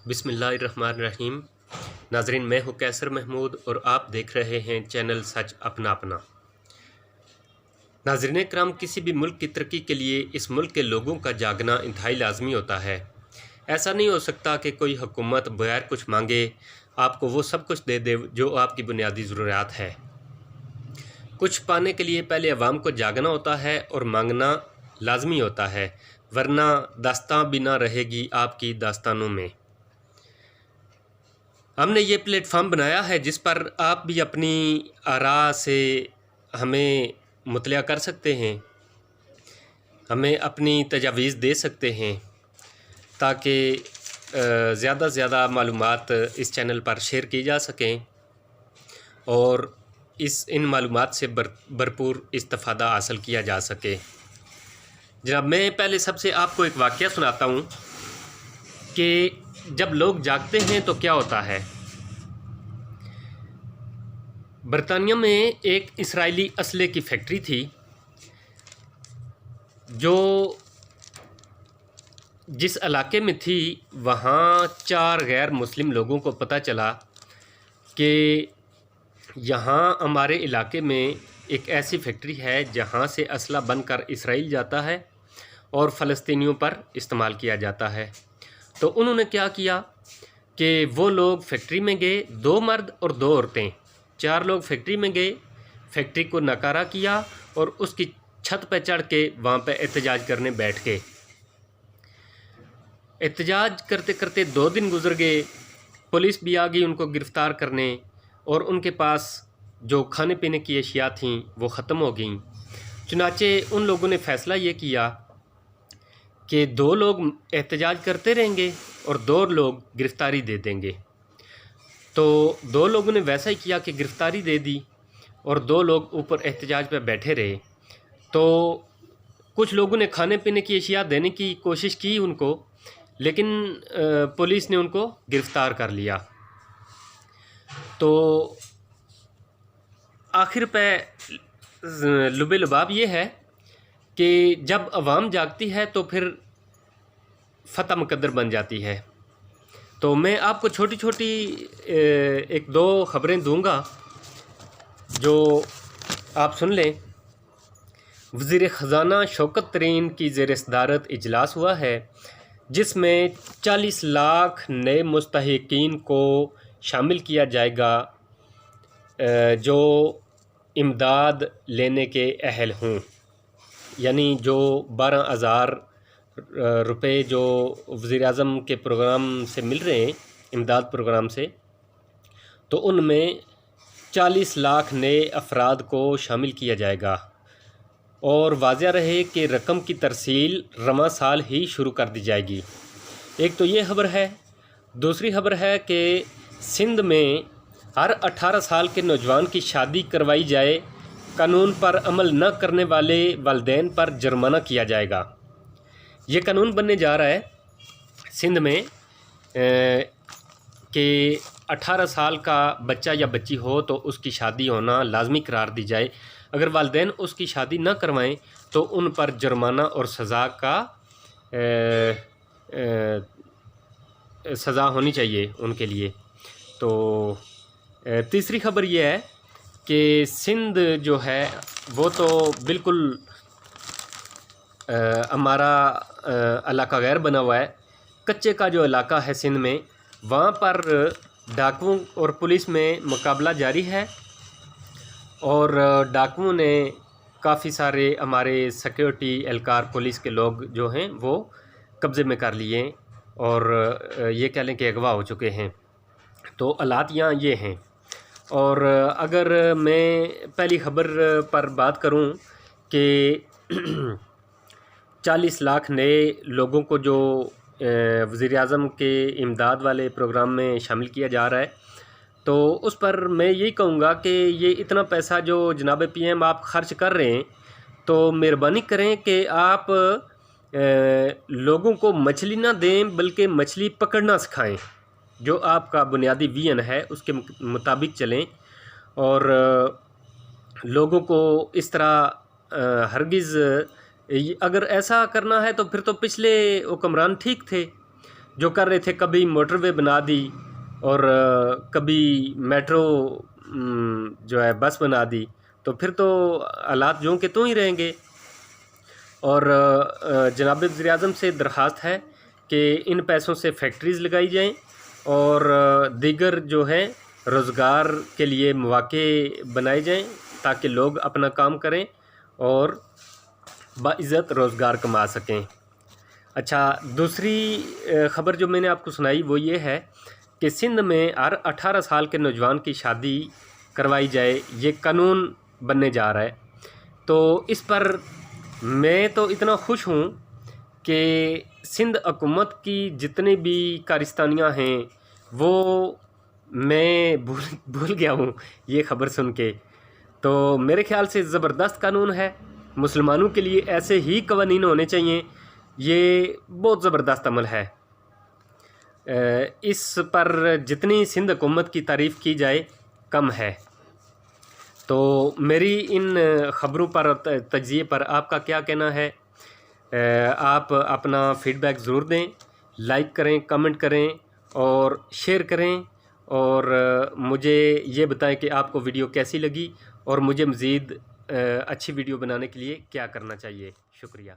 بسم اللہ الرحمن الرحیم۔ ناظرین، میں ہوں کیسر محمود اور آپ دیکھ رہے ہیں چینل سچ اپنا اپنا۔ ناظرین کرام، کسی بھی ملک کی ترقی کے لیے اس ملک کے لوگوں کا جاگنا انتہائی لازمی ہوتا ہے۔ ایسا نہیں ہو سکتا کہ کوئی حکومت بغیر کچھ مانگے آپ کو وہ سب کچھ دے دے جو آپ کی بنیادی ضروریات ہے۔ کچھ پانے کے لیے پہلے عوام کو جاگنا ہوتا ہے اور مانگنا لازمی ہوتا ہے، ورنہ داستاں بھی نہ رہے گی آپ کی داستانوں میں۔ ہم نے یہ پلیٹ فارم بنایا ہے جس پر آپ بھی اپنی آراء سے ہمیں مطلع کر سکتے ہیں، ہمیں اپنی تجاویز دے سکتے ہیں تاکہ زیادہ سے زیادہ معلومات اس چینل پر شیئر کی جا سکیں اور ان معلومات سے بھرپور استفادہ حاصل کیا جا سکے۔ جناب، میں پہلے سب سے آپ کو ایک واقعہ سناتا ہوں کہ جب لوگ جاگتے ہیں تو کیا ہوتا ہے۔ برطانیہ میں ایک اسرائیلی اسلحے کی فیکٹری تھی جو جس علاقے میں تھی، وہاں 4 غیر مسلم لوگوں کو پتہ چلا کہ یہاں ہمارے علاقے میں ایک ایسی فیکٹری ہے جہاں سے اسلحہ بن کر اسرائیل جاتا ہے اور فلسطینیوں پر استعمال کیا جاتا ہے۔ تو انہوں نے کیا کیا کہ وہ لوگ فیکٹری میں گئے، 2 مرد اور 2 عورتیں، 4 لوگ فیکٹری میں گئے، فیکٹری کو ناکارہ کیا اور اس کی چھت پہ چڑھ کے وہاں پہ احتجاج کرنے بیٹھ گئے۔ احتجاج کرتے کرتے 2 دن گزر گئے، پولیس بھی آ گئی ان کو گرفتار کرنے، اور ان کے پاس جو کھانے پینے کی اشیاء تھیں وہ ختم ہو گئیں۔ چنانچہ ان لوگوں نے فیصلہ یہ کیا کہ 2 لوگ احتجاج کرتے رہیں گے اور 2 لوگ گرفتاری دے دیں گے۔ تو 2 لوگوں نے ویسا ہی کیا کہ گرفتاری دے دی اور 2 لوگ اوپر احتجاج پہ بیٹھے رہے۔ تو کچھ لوگوں نے کھانے پینے کی اشیاء دینے کی کوشش کی ان کو، لیکن پولیس نے ان کو گرفتار کر لیا۔ تو آخر پہ لب لباب یہ ہے کہ جب عوام جاگتی ہے تو پھر فتح مقدر بن جاتی ہے۔ تو میں آپ کو چھوٹی چھوٹی 1-2 خبریں دوں گا جو آپ سن لیں۔ وزیر خزانہ شوکت ترین کی زیر صدارت اجلاس ہوا ہے جس میں 40 لاکھ نئے مستحقین کو شامل کیا جائے گا جو امداد لینے کے اہل ہوں، یعنی جو 12,000 روپے جو وزیر اعظم کے پروگرام سے مل رہے ہیں، امداد پروگرام سے، تو ان میں 40 لاکھ نئے افراد کو شامل کیا جائے گا۔ اور واضح رہے کہ رقم کی ترسیل رواں سال ہی شروع کر دی جائے گی۔ ایک تو یہ خبر ہے۔ دوسری خبر ہے کہ سندھ میں ہر 18 سال کے نوجوان کی شادی کروائی جائے، قانون پر عمل نہ کرنے والے والدین پر جرمانہ کیا جائے گا۔ یہ قانون بننے جا رہا ہے سندھ میں کہ 18 سال کا بچہ یا بچی ہو تو اس کی شادی ہونا لازمی قرار دی جائے۔ اگر والدین اس کی شادی نہ کروائیں تو ان پر جرمانہ اور سزا ہونی چاہیے ان کے لیے۔ تو تیسری خبر یہ ہے کہ سندھ جو ہے وہ تو بالکل ہمارا علاقہ غیر بنا ہوا ہے، کچے کا جو علاقہ ہے سندھ میں، وہاں پر ڈاکوؤں اور پولیس میں مقابلہ جاری ہے، اور ڈاکوؤں نے کافی سارے ہمارے سیکیورٹی اہلکار پولیس کے لوگ جو ہیں وہ قبضے میں کر لیے اور یہ کہہ لیں کہ اغوا ہو چکے ہیں۔ تو حالات یہاں یہ ہیں۔ اور اگر میں پہلی خبر پر بات کروں کہ 40 لاکھ نئے لوگوں کو جو وزیر اعظم کے امداد والے پروگرام میں شامل کیا جا رہا ہے، تو اس پر میں یہی کہوں گا کہ یہ اتنا پیسہ جو جناب پی ایم آپ خرچ کر رہے ہیں، تو مہربانی کریں کہ آپ لوگوں کو مچھلی نہ دیں بلکہ مچھلی پکڑنا سکھائیں۔ جو آپ کا بنیادی ویژن ہے اس کے مطابق چلیں، اور لوگوں کو اس طرح ہرگز، اگر ایسا کرنا ہے تو پھر تو پچھلے حکمران ٹھیک تھے جو کر رہے تھے، کبھی موٹر وے بنا دی اور کبھی میٹرو جو ہے بس بنا دی، تو پھر تو حالات جو کہ تو ہی رہیں گے۔ اور جناب وزیر اعظم سے درخواست ہے کہ ان پیسوں سے فیکٹریز لگائی جائیں اور دیگر جو ہے روزگار کے لیے مواقع بنائے جائیں تاکہ لوگ اپنا کام کریں اور باعزت روزگار کما سکیں۔ اچھا، دوسری خبر جو میں نے آپ کو سنائی وہ یہ ہے کہ سندھ میں ہر 18 سال کے نوجوان کی شادی کروائی جائے، یہ قانون بننے جا رہا ہے۔ تو اس پر میں تو اتنا خوش ہوں کہ سندھ حکومت کی جتنی بھی کارستانیاں ہیں وہ میں بھول گیا ہوں یہ خبر سن کے۔ تو میرے خیال سے زبردست قانون ہے، مسلمانوں کے لیے ایسے ہی قوانین ہونے چاہیے، یہ بہت زبردست عمل ہے۔ اس پر جتنی سندھ حکومت کی تعریف کی جائے کم ہے۔ تو میری ان خبروں پر تجزیے پر آپ کا کیا کہنا ہے؟ آپ اپنا فیڈ بیک ضرور دیں، لائک کریں، کمنٹ کریں اور شیئر کریں، اور مجھے یہ بتائیں کہ آپ کو ویڈیو کیسی لگی اور مجھے مزید اچھی ویڈیو بنانے کے لیے کیا کرنا چاہیے۔ شکریہ۔